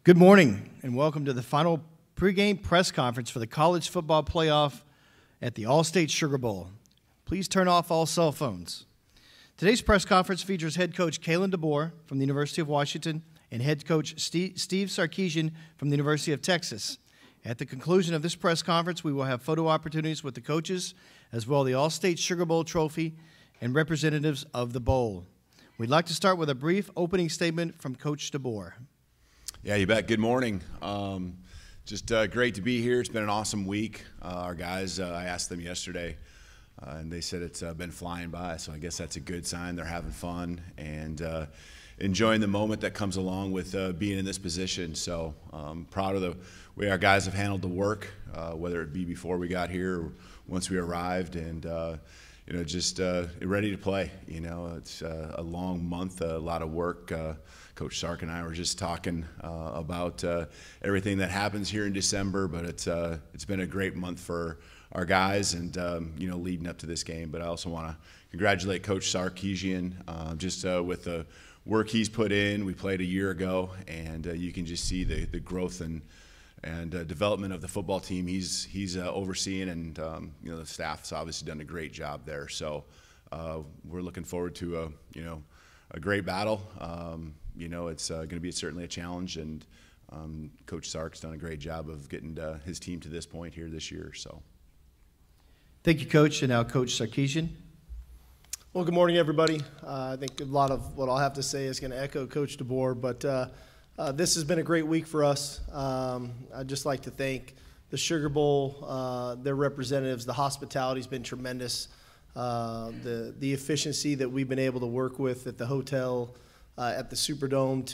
Good morning, and welcome to the final pregame press conference for the college football playoff at the All-State Sugar Bowl. Please turn off all cell phones. Today's press conference features head coach Kalen DeBoer from the University of Washington and head coach Steve Sarkisian from the University of Texas. At the conclusion of this press conference, we will have photo opportunities with the coaches, as well as the All-State Sugar Bowl trophy and representatives of the bowl. We'd like to start with a brief opening statement from Coach DeBoer. Yeah, you bet. Good morning. Just great to be here. It's been an awesome week. Our guys, I asked them yesterday, and they said it's been flying by, so I guess that's a good sign. They're having fun and enjoying the moment that comes along with being in this position. So proud of the way our guys have handled the work, whether it be before we got here or once we arrived, and just ready to play. It's a long month, a lot of work. Coach Sark and I were just talking about everything that happens here in December, but it's been a great month for our guys, and leading up to this game. But I also want to congratulate Coach Sarkisian just with the work he's put in. We played a year ago, and you can just see the growth and development of the football team he's overseeing, and the staff's obviously done a great job there. So we're looking forward to a great battle. It's going to be certainly a challenge, and Coach Sark's done a great job of getting his team to this point here this year. So, thank you, Coach. And now, Coach Sarkisian. Well, good morning, everybody. I think a lot of what I'll have to say is going to echo Coach DeBoer, but this has been a great week for us. I'd just like to thank the Sugar Bowl, their representatives. The hospitality's been tremendous. The efficiency that we've been able to work with at the hotel, at the Superdome,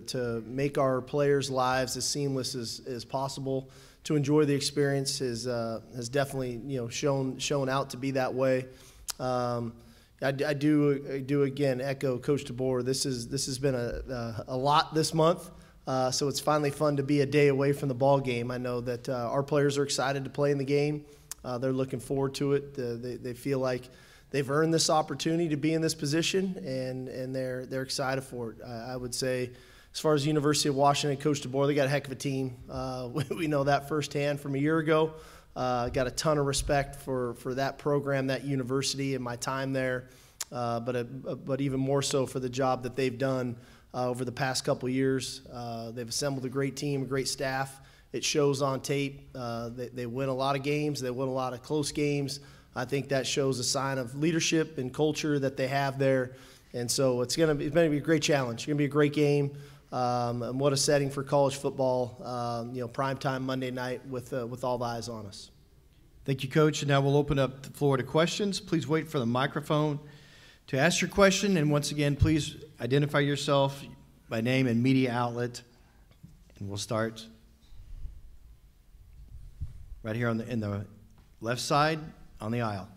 to make our players' lives as seamless as possible, to enjoy the experience has definitely shown out to be that way. I do again echo Coach DeBoer. This has been a lot this month, so it's finally fun to be a day away from the ball game. I know that our players are excited to play in the game. They're looking forward to it. They feel like they've earned this opportunity to be in this position, and they're excited for it. I would say, as far as University of Washington, Coach DeBoer, they got a heck of a team. We know that firsthand from a year ago. Got a ton of respect for that program, that university, and my time there. But even more so for the job that they've done over the past couple of years. They've assembled a great team, a great staff. It shows on tape. They win a lot of games. They win a lot of close games. I think that shows a sign of leadership and culture that they have there. And so it's going to be a great challenge. It's going to be a great game. And what a setting for college football, primetime Monday night with all the eyes on us. Thank you, Coach. And now we'll open up the floor to questions. Please wait for the microphone to ask your question. And once again, please identify yourself by name and media outlet. And we'll start right here in the left side on the aisle.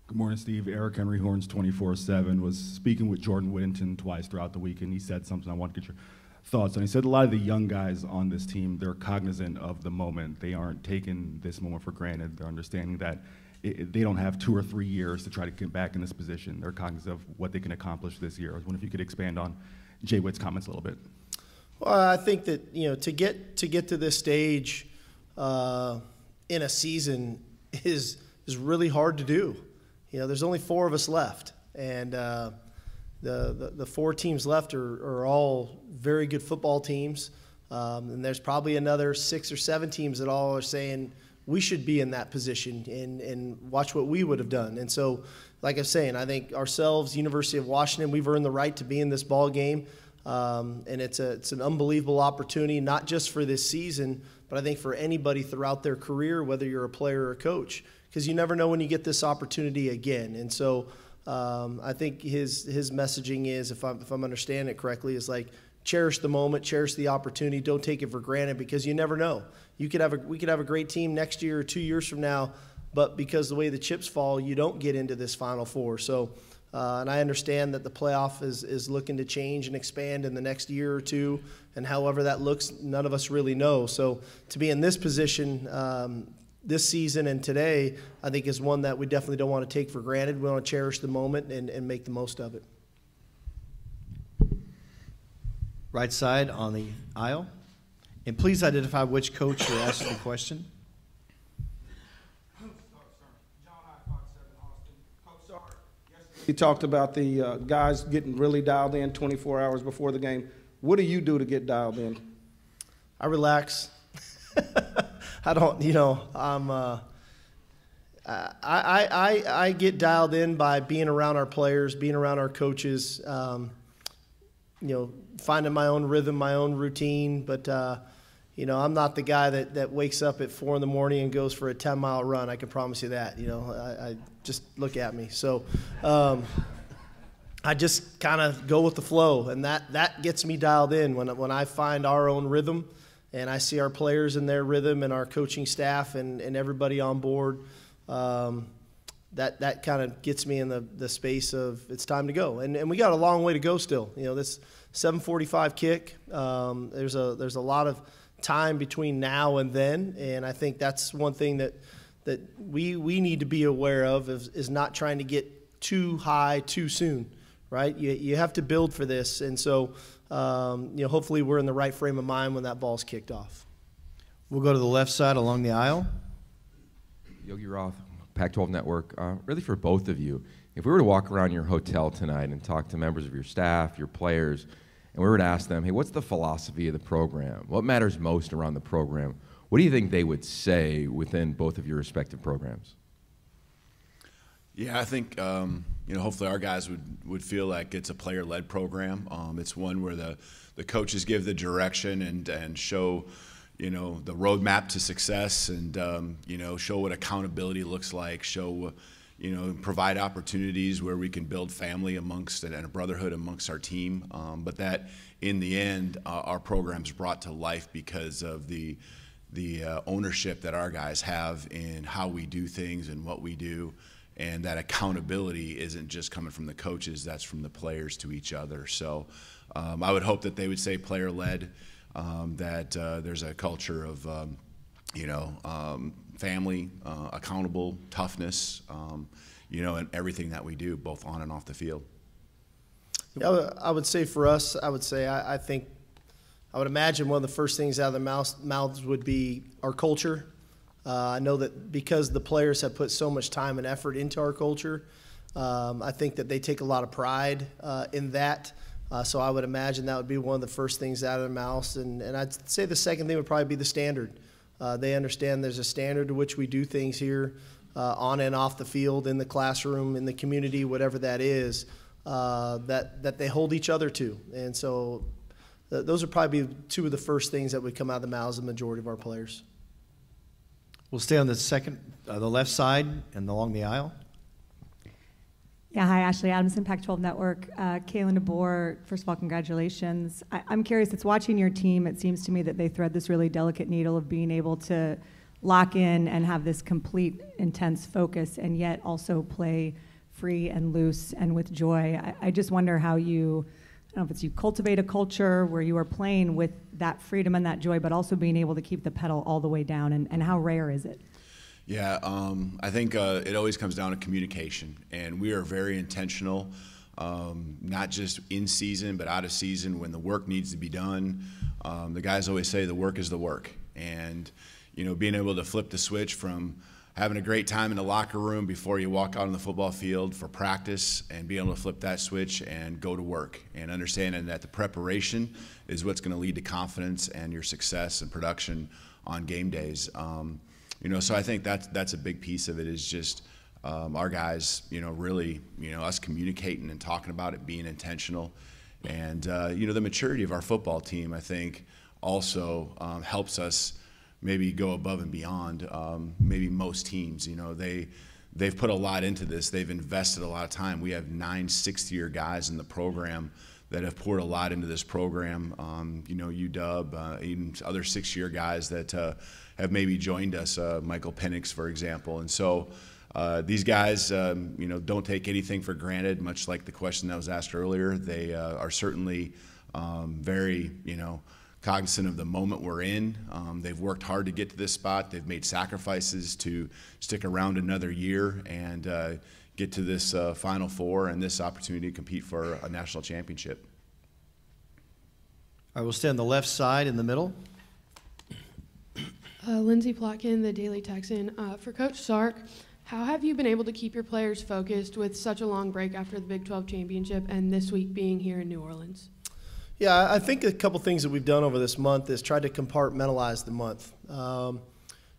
Good morning, Steve. Eric Henry Horns 24/7 was speaking with Jordan Whittington twice throughout the week, and he said something I want to get your thoughts on. He said a lot of the young guys on this team, they're cognizant of the moment. They aren't taking this moment for granted. They're understanding that they don't have 2 or 3 years to try to get back in this position. They're cognizant of what they can accomplish this year. I was wondering if you could expand on Jay Witt's comments a little bit. Well, I think that to get to this stage in a season is really hard to do. There's only 4 of us left, and the 4 teams left are all very good football teams, and there's probably another 6 or 7 teams that all are saying we should be in that position and watch what we would have done. And so, like I was saying, I think ourselves, University of Washington, we've earned the right to be in this ball game, and it's an unbelievable opportunity, not just for this season, but I think for anybody throughout their career, whether you're a player or a coach, because you never know when you get this opportunity again. And so I think his messaging is, if I'm understanding it correctly, is like, cherish the moment, cherish the opportunity, don't take it for granted, because you never know. We could have a great team next year or 2 years from now, but because the way the chips fall, you don't get into this Final Four. So, and I understand that the playoff is looking to change and expand in the next year or two, and however that looks, none of us really know. So to be in this position this season and today, I think is one that we definitely don't want to take for granted. We want to cherish the moment and make the most of it. right side on the aisle. And please identify which coach you're asking the question. You talked about the guys getting really dialed in 24 hours before the game. What do you do to get dialed in? I relax. I don't, I get dialed in by being around our players, being around our coaches, finding my own rhythm, my own routine. But, I'm not the guy that wakes up at 4 in the morning and goes for a 10-mile run. I can promise you that. I just look at me. So I just kind of go with the flow, and that gets me dialed in when I find our own rhythm and I see our players in their rhythm and our coaching staff and everybody on board. That kind of gets me in the space of it's time to go. And we got a long way to go still. This 7:45 kick, there's a lot of time between now and then, and I think that's one thing that we need to be aware of is not trying to get too high too soon, right? You have to build for this, and so hopefully we're in the right frame of mind when that ball's kicked off. We'll go to the left side along the aisle. Yogi Roth, Pac-12 Network. Really for both of you, if we were to walk around your hotel tonight and talk to members of your staff, your players, and we were to ask them, hey, what's the philosophy of the program? What matters most around the program? What do you think they would say within both of your respective programs? Yeah, I think hopefully our guys would feel like it's a player-led program. It's one where the coaches give the direction and show the roadmap to success, and show what accountability looks like. Show provide opportunities where we can build family amongst and a brotherhood amongst our team. But that in the end, our program's brought to life because of the ownership that our guys have in how we do things and what we do. And that accountability isn't just coming from the coaches, that's from the players to each other. So I would hope that they would say player-led, that there's a culture of, family, accountable, toughness, and everything that we do, both on and off the field. Yeah, I would say for us, I would imagine one of the first things out of their mouths would be our culture. I know that because the players have put so much time and effort into our culture, I think that they take a lot of pride in that. So I would imagine that would be one of the first things out of their mouths. And I'd say the second thing would probably be the standard. They understand there's a standard to which we do things here on and off the field, in the classroom, in the community, whatever that is, that they hold each other to. And so those are probably two of the first things that would come out of the mouths of the majority of our players. We'll stay on the left side and along the aisle. Yeah, hi, Ashley Adamson, Pac-12 Network. Kalen, DeBoer, first of all, congratulations. I'm curious, it's watching your team, it seems to me that they thread this really delicate needle of being able to lock in and have this complete, intense focus and yet also play free and loose and with joy. I just wonder how you, I don't know if it's you cultivate a culture where you are playing with that freedom and that joy, but also being able to keep the pedal all the way down, and how rare is it? Yeah, I think it always comes down to communication, and we are very intentional, not just in season, but out of season when the work needs to be done. The guys always say the work is the work, and being able to flip the switch from having a great time in the locker room before you walk out on the football field for practice, and being able to flip that switch and go to work, and understanding that the preparation is what's going to lead to confidence and your success and production on game days. So I think that's a big piece of it, is just our guys, really, us communicating and talking about it, being intentional. And, the maturity of our football team, I think, also helps us maybe go above and beyond maybe most teams. They've put a lot into this. They've invested a lot of time. We have 9 sixth-year guys in the program that have poured a lot into this program. UW, even other 6-year guys that have maybe joined us, Michael Penix, for example. And so these guys, don't take anything for granted, much like the question that was asked earlier. They are certainly very, cognizant of the moment we're in. They've worked hard to get to this spot. They've made sacrifices to stick around another year and get to this Final Four and this opportunity to compete for a national championship. All right, we'll stay on the left side in the middle. Lindsay Plotkin, the Daily Texan. For Coach Sark, how have you been able to keep your players focused with such a long break after the Big 12 championship and this week being here in New Orleans? Yeah, I think a couple things that we've done over this month is try to compartmentalize the month.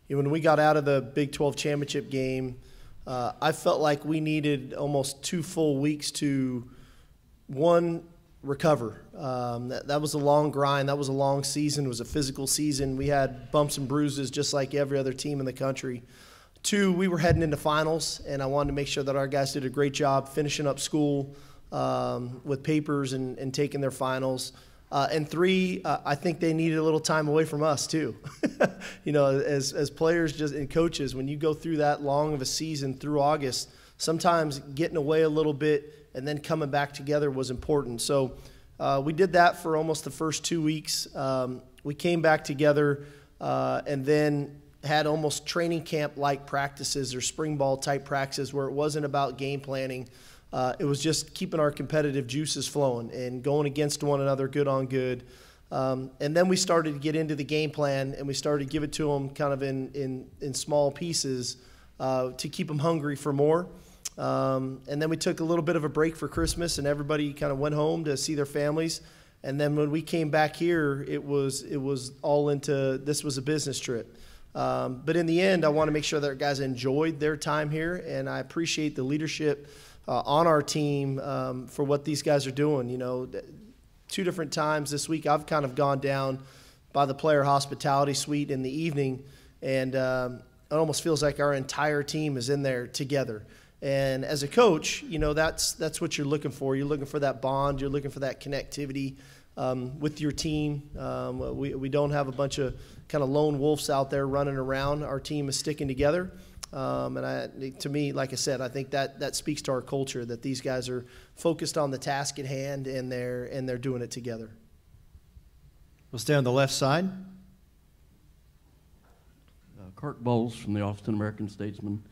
When we got out of the Big 12 championship game, I felt like we needed almost 2 full weeks to, one, recover. That was a long grind. That was a long season. It was a physical season. We had bumps and bruises just like every other team in the country. 2, we were heading into finals, and I wanted to make sure that our guys did a great job finishing up school with papers and taking their finals. And 3, I think they needed a little time away from us too. As players and coaches, when you go through that long of a season through August, sometimes getting away a little bit and then coming back together was important. So we did that for almost the first 2 weeks. We came back together and then had almost training camp-like practices or spring ball-type practices where it wasn't about game planning. It was just keeping our competitive juices flowing and going against one another good on good. And then we started to get into the game plan, and we started to give it to them kind of in small pieces to keep them hungry for more. And then we took a little bit of a break for Christmas, and everybody kind of went home to see their families. And then when we came back here, it was all into this was a business trip. But in the end, I want to make sure that our guys enjoyed their time here, and I appreciate the leadership on our team for what these guys are doing. 2 different times this week, I've kind of gone down by the player hospitality suite in the evening, and it almost feels like our entire team is in there together. And as a coach, that's what you're looking for. You're looking for that bond. You're looking for that connectivity with your team. We don't have a bunch of kind of lone wolves out there running around. Our team is sticking together. To me, like I said, I think that speaks to our culture, that these guys are focused on the task at hand and they're doing it together. We'll stay on the left side. Kirk Bowles from the Austin American Statesman.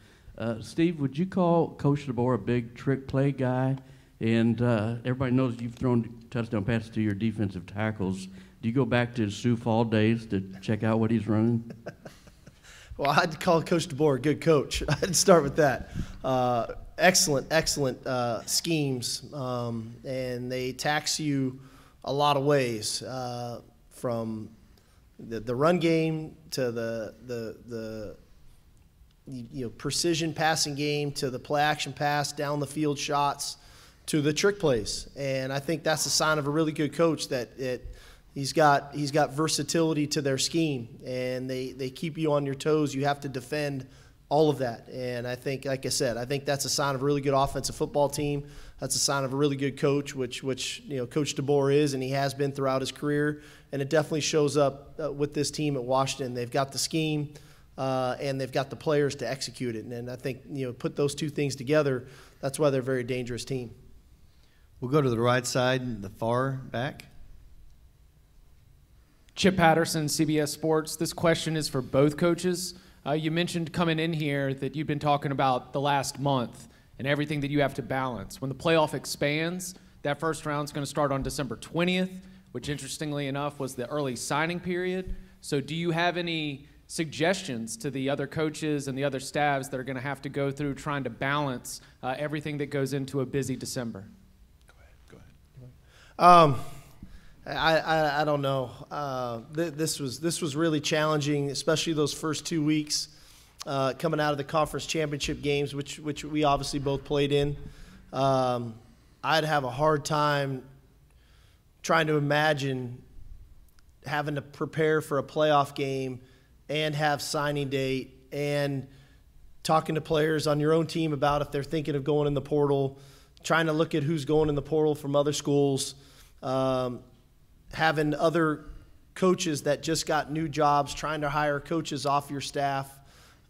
Steve, would you call Coach DeBoer a big trick play guy? And everybody knows you've thrown touchdown passes to your defensive tackles. Do you go back to Sioux Fall days to check out what he's running? Well, I'd call Coach DeBoer a good coach. I'd start with that. Excellent schemes, and they tax you a lot of ways, from the run game to the precision passing game to the play action pass, down the field shots to the trick plays. And I think that's a sign of a really good coach, that he's got versatility to their scheme, and they keep you on your toes. You have to defend all of that. And I think, like I said, I think that's a sign of a really good offensive football team. That's a sign of a really good coach, which Coach DeBoer is, and he has been throughout his career. And it definitely shows up with this team at Washington. They've got the scheme, and they've got the players to execute it. And I think, put those 2 things together, that's why they're a very dangerous team. We'll go to the right side, the far back. Chip Patterson, CBS Sports. This question is for both coaches. You mentioned coming in here that you've been talking about the last month and everything that you have to balance. When the playoff expands, that first round is going to start on December 20th, which interestingly enough was the early signing period. So do you have any suggestions to the other coaches and the other staffs that are going to have to go through trying to balance everything that goes into a busy December? Go ahead. I don't know. This was really challenging, especially those first 2 weeks coming out of the conference championship games, which we obviously both played in. I'd have a hard time trying to imagine having to prepare for a playoff game and have signing date and talking to players on your own team about if they're thinking of going in the portal, trying to look at who's going in the portal from other schools, having other coaches that just got new jobs, trying to hire coaches off your staff.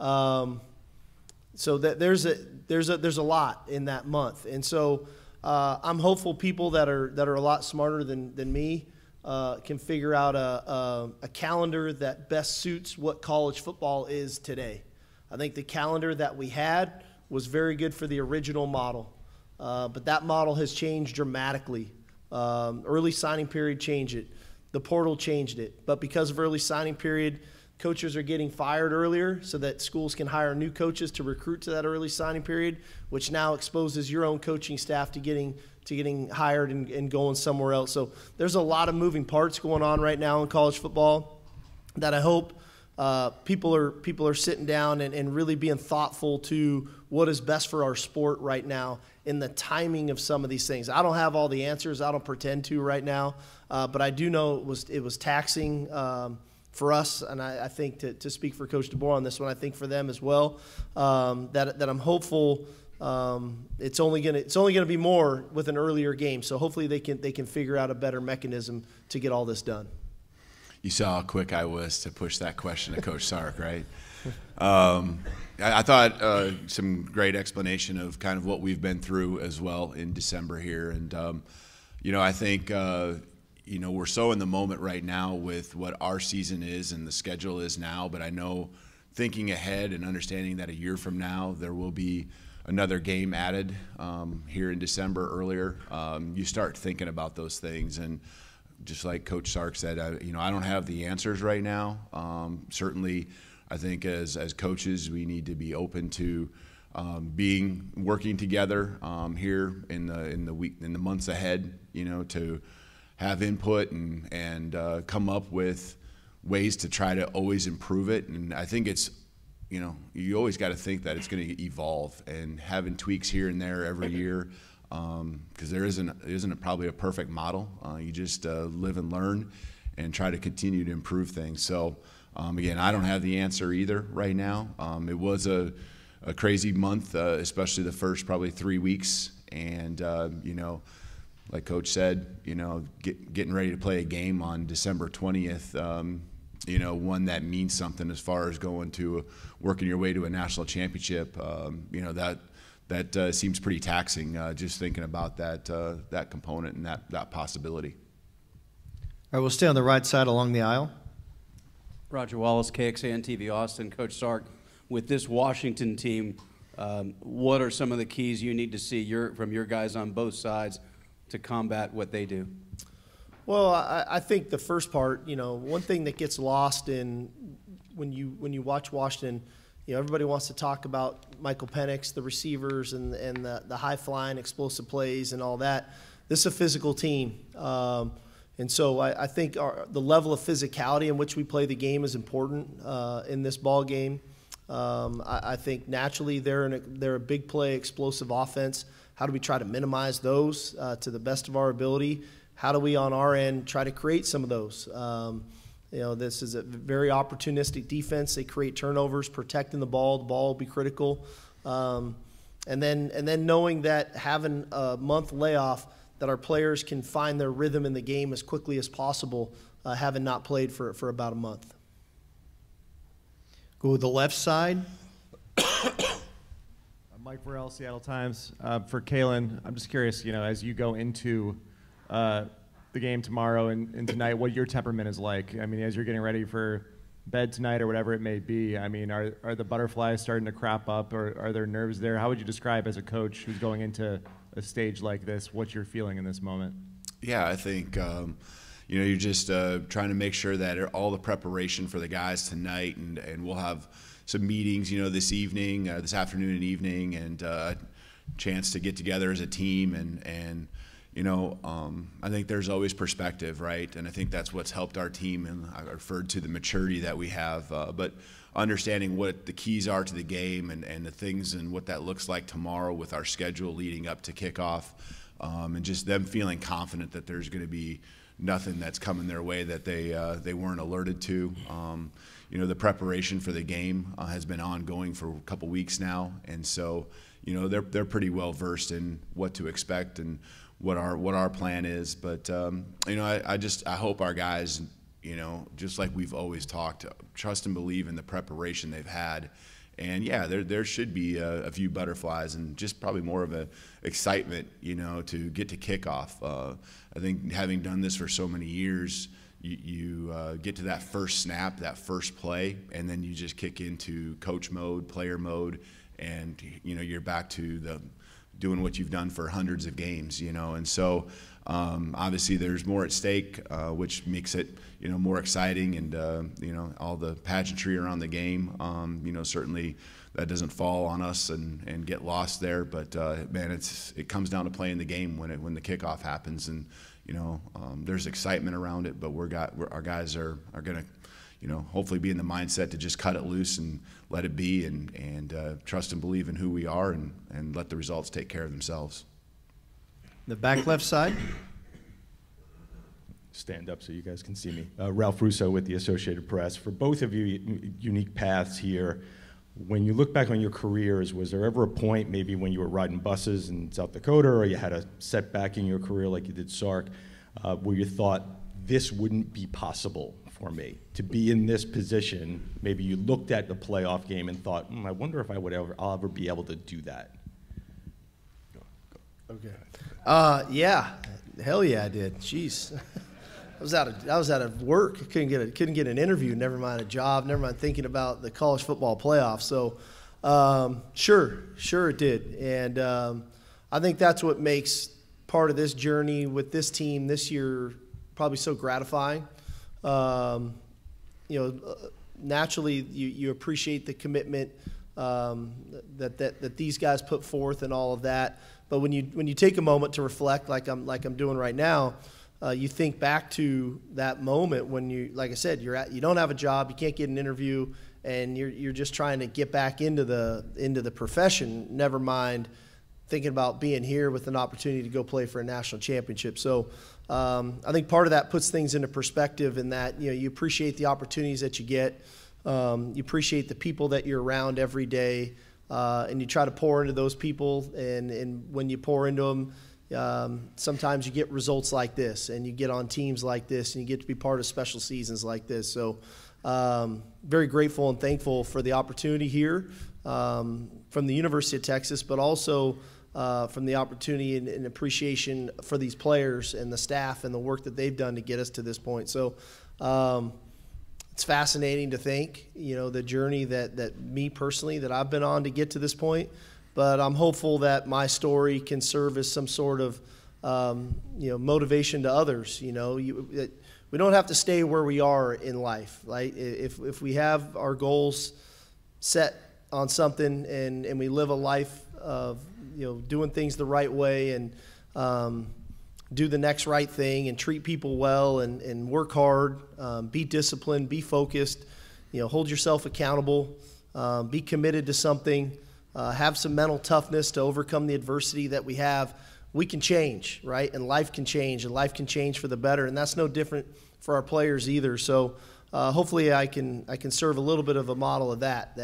So that there's a lot in that month. And so I'm hopeful people that are a lot smarter than me can figure out a calendar that best suits what college football is today. I think the calendar that we had was very good for the original model, but that model has changed dramatically. Early signing period changed it. The portal changed it. But because of early signing period, coaches are getting fired earlier so that schools can hire new coaches to recruit to that early signing period, which now exposes your own coaching staff to getting hired and going somewhere else. So there's a lot of moving parts going on right now in college football that I hope people are sitting down and really being thoughtful to what is best for our sport right now in the timing of some of these things. I don't have all the answers. I don't pretend to right now, but I do know it was taxing for us, and I think to speak for Coach DeBoer on this one, I think for them as well, that I'm hopeful it's only gonna be more with an earlier game. So hopefully they can figure out a better mechanism to get all this done. You saw how quick I was to push that question to Coach Sark, right? I thought some great explanation of kind of what we've been through as well in December here. And, I think, we're so in the moment right now with what our season is and the schedule is now. But I know thinking ahead and understanding that a year from now there will be another game added here in December earlier, you start thinking about those things. And just like Coach Sark said, I don't have the answers right now. Certainly, I think as coaches, we need to be open to working together here in the months ahead. To have input and come up with ways to try to always improve it. And I think it's, you always got to think that it's going to evolve, and having tweaks here and there every year. Because there isn't probably a perfect model. You just live and learn and try to continue to improve things. So, again, I don't have the answer either right now. It was a crazy month, especially the first probably 3 weeks. And, like Coach said, getting ready to play a game on December 20th, one that means something as far as going to working your way to a national championship, that seems pretty taxing, just thinking about that component and that possibility. All right, we'll stay on the right side along the aisle. Roger Wallace, KXAN TV Austin. Coach Sark, with this Washington team, what are some of the keys you need to see from your guys on both sides to combat what they do? Well, I think the first part, one thing that gets lost when you watch Washington, everybody wants to talk about Michael Penix, the receivers, and the high-flying, explosive plays and all that. This is a physical team. And so I think the level of physicality in which we play the game is important in this ball game. I think naturally they're a big play, explosive offense. How do we try to minimize those to the best of our ability? How do we on our end try to create some of those? This is a very opportunistic defense. They create turnovers, protecting the ball. The ball will be critical. And then knowing that having a month layoff, that our players can find their rhythm in the game as quickly as possible, having not played for about a month. Go with the left side. Mike Burrell, Seattle Times. For Kalen, I'm just curious, as you go into the game tomorrow and tonight, what your temperament is like. I mean, as you're getting ready for bed tonight or whatever it may be, I mean, are the butterflies starting to crop up, or are there nerves there? How would you describe as a coach who's going into a stage like this, what you're feeling in this moment? Yeah, I think, you're just trying to make sure that all the preparation for the guys tonight, and we'll have some meetings, this evening, this afternoon and evening, and a chance to get together as a team and I think there's always perspective, right? And I think that's what's helped our team, and I referred to the maturity that we have, but understanding what the keys are to the game and the things and what that looks like tomorrow with our schedule leading up to kickoff, and just them feeling confident that there's going to be nothing that's coming their way that they weren't alerted to. The preparation for the game has been ongoing for a couple weeks now, and so they're pretty well versed in what to expect and what our plan is. But I hope our guys, just like we've always talked, trust and believe in the preparation they've had. And yeah, there should be a few butterflies and just probably more of a excitement, to get to kickoff. I think having done this for so many years, you get to that first snap, that first play, and then you just kick into coach mode, player mode, and you're back to the doing what you've done for hundreds of games, and so obviously there's more at stake, which makes it, more exciting, and, all the pageantry around the game, certainly that doesn't fall on us and get lost there, but man, it comes down to playing the game when the kickoff happens, and, there's excitement around it, but our guys are going to, hopefully be in the mindset to just cut it loose and let it be, and trust and believe in who we are, and let the results take care of themselves. The back left side. Stand up so you guys can see me. Ralph Russo with the Associated Press. For both of you, unique paths here. When you look back on your careers, was there ever a point, maybe when you were riding buses in South Dakota, or you had a setback in your career like you did Sark, where you thought, this wouldn't be possible for me to be in this position? Maybe you looked at the playoff game and thought, I wonder if I'll ever be able to do that. Okay. Yeah. Hell yeah, I did. Jeez. I was out of work. I couldn't get an interview. Never mind a job. Never mind thinking about the college football playoffs. So, sure it did. And I think that's what makes part of this journey with this team this year probably so gratifying. Naturally you appreciate the commitment that these guys put forth and all of that. But when you take a moment to reflect, like I'm doing right now, you think back to that moment when you, like I said, you don't have a job, you can't get an interview, and you're just trying to get back into the profession. Never mind thinking about being here with an opportunity to go play for a national championship. So I think part of that puts things into perspective, in that you appreciate the opportunities that you get, you appreciate the people that you're around every day, and you try to pour into those people. And when you pour into them, sometimes you get results like this, and you get on teams like this, and you get to be part of special seasons like this. So very grateful and thankful for the opportunity here from the University of Texas, but also from the opportunity and appreciation for these players and the staff and the work that they've done to get us to this point. So it's fascinating to think, the journey that me personally, that I've been on to get to this point. But I'm hopeful that my story can serve as some sort of, motivation to others. We don't have to stay where we are in life. Right? If we have our goals set on something, and we live a life of, doing things the right way, and do the next right thing, and treat people well, and work hard, be disciplined, be focused, hold yourself accountable, be committed to something. Have some mental toughness to overcome the adversity that we have, we can change, right? And life can change, and life can change for the better. And that's no different for our players either. So hopefully I can serve a little bit of a model of that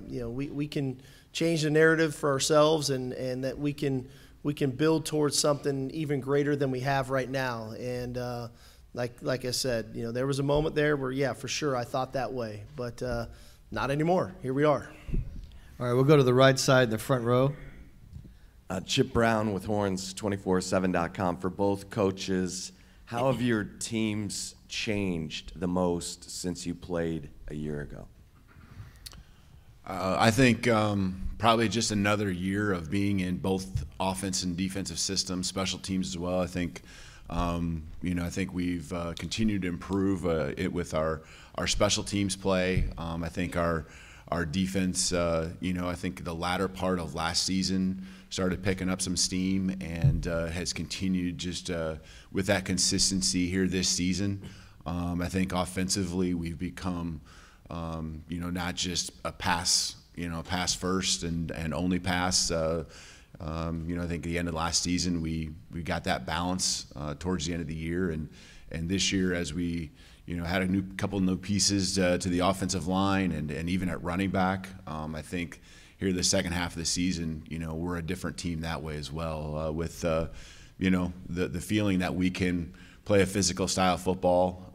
we can change the narrative for ourselves, and that we can build towards something even greater than we have right now. And like I said, there was a moment there where, yeah, for sure I thought that way, but not anymore. Here we are. All right, we'll go to the right side, the front row. Chip Brown with Horns247.com. For both coaches, how have your teams changed the most since you played a year ago? I think probably just another year of being in both offense and defensive systems, special teams as well. I think I think we've continued to improve it with our special teams play. I think our defense, I think the latter part of last season started picking up some steam, and has continued just with that consistency here this season. I think offensively we've become, not just a pass first and only pass. I think at the end of last season we got that balance towards the end of the year, and this year, as we had a couple new pieces to the offensive line, and even at running back. I think here the second half of the season, we're a different team that way as well, with the feeling that we can play a physical style football,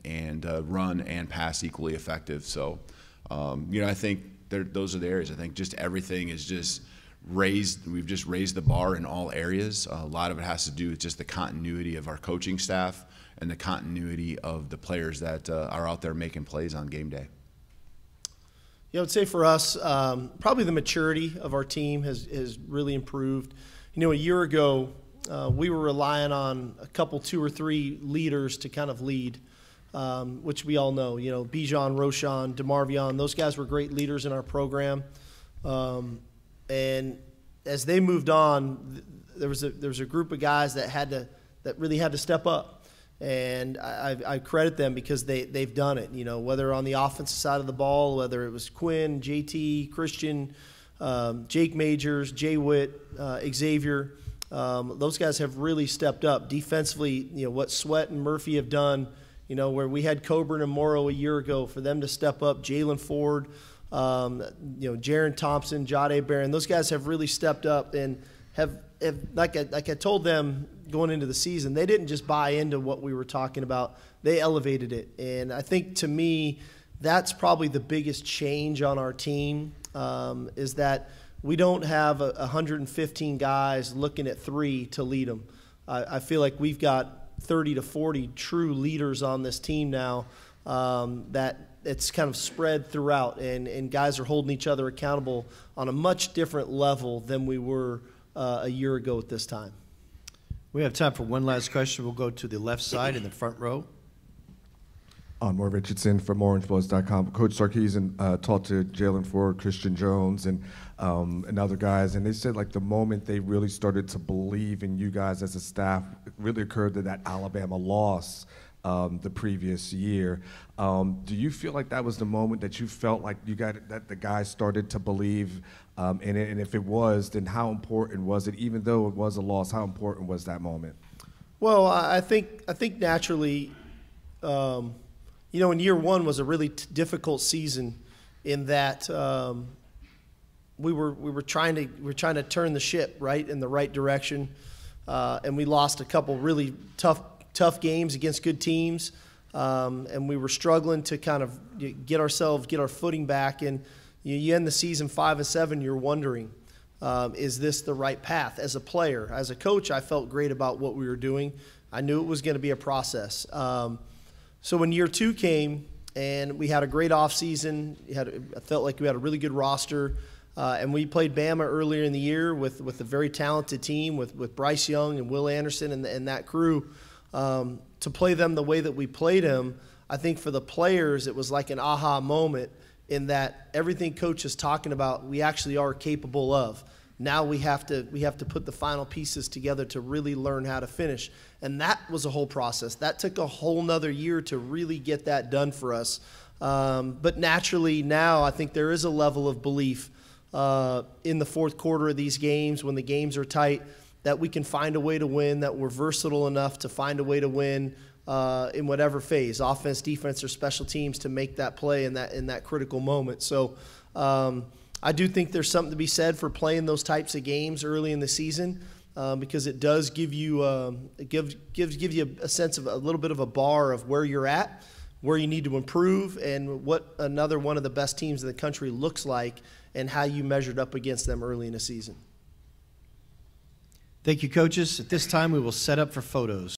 and run and pass equally effective. So, I think those are the areas. I think just everything is just raised. We've just raised the bar in all areas. A lot of it has to do with just the continuity of our coaching staff and the continuity of the players that are out there making plays on game day. Yeah, I would say for us, probably the maturity of our team has really improved. You know, a year ago, we were relying on a couple, 2 or 3 leaders to kind of lead, which we all know. You know, Bijan, Roshan, DeMarvion, those guys were great leaders in our program. And as they moved on, there was a group of guys that really had to step up. And I credit them because they've done it, you know, whether on the offensive side of the ball, whether it was Quinn, JT, Christian, Jake Majors, Jay Witt, Xavier. Those guys have really stepped up. Defensively, you know, what Sweat and Murphy have done, you know, where we had Coburn and Morrow a year ago, for them to step up, Jalen Ford, you know, Jaron Thompson, Jade Barron, those guys have really stepped up and have like I told them going into the season, they didn't just buy into what we were talking about. They elevated it. And I think, to me, that's probably the biggest change on our team, is that we don't have 115 guys looking at 3 to lead them. I feel like we've got 30 to 40 true leaders on this team now, that it's kind of spread throughout, and guys are holding each other accountable on a much different level than we were a year ago at this time. We have time for one last question. We'll go to the left side in the front row. More Richardson from OrangeBuzz.com. Coach Sarkisian talked to Jalen Ford, Christian Jones, and other guys, and they said, like, the moment they really started to believe in you guys as a staff, it really occurred to that Alabama loss the previous year. Do you feel like that was the moment that you felt like that the guys started to believe in it? And if it was, then how important was it? Even though it was a loss, how important was that moment? Well, I think naturally, you know, in year one was a really difficult season, in that we were trying to turn the ship right in the right direction, and we lost a couple really tough games against good teams, and we were struggling to kind of get our footing back. And you end the season 5-7, you're wondering, is this the right path? As a player, as a coach, I felt great about what we were doing. I knew it was going to be a process. So when year 2 came and we had a great offseason, I felt like we had a really good roster, and we played Bama earlier in the year with a very talented team with Bryce Young and Will Anderson and that crew. To play them the way that we played them, I think for the players it was like an aha moment, in that everything Coach is talking about we actually are capable of. Now we have to put the final pieces together to really learn how to finish. And that was a whole process. That took a whole nother year to really get that done for us. But naturally now I think there is a level of belief in the fourth quarter of these games, when the games are tight, that we can find a way to win, that we're versatile enough to find a way to win in whatever phase, offense, defense, or special teams, to make that play in that critical moment. So I do think there's something to be said for playing those types of games early in the season, because it does give you gives you a sense of a little bit of a bar of where you're at, where you need to improve, and what another one of the best teams in the country looks like, and how you measured up against them early in the season. Thank you, coaches. At this time, we will set up for photos.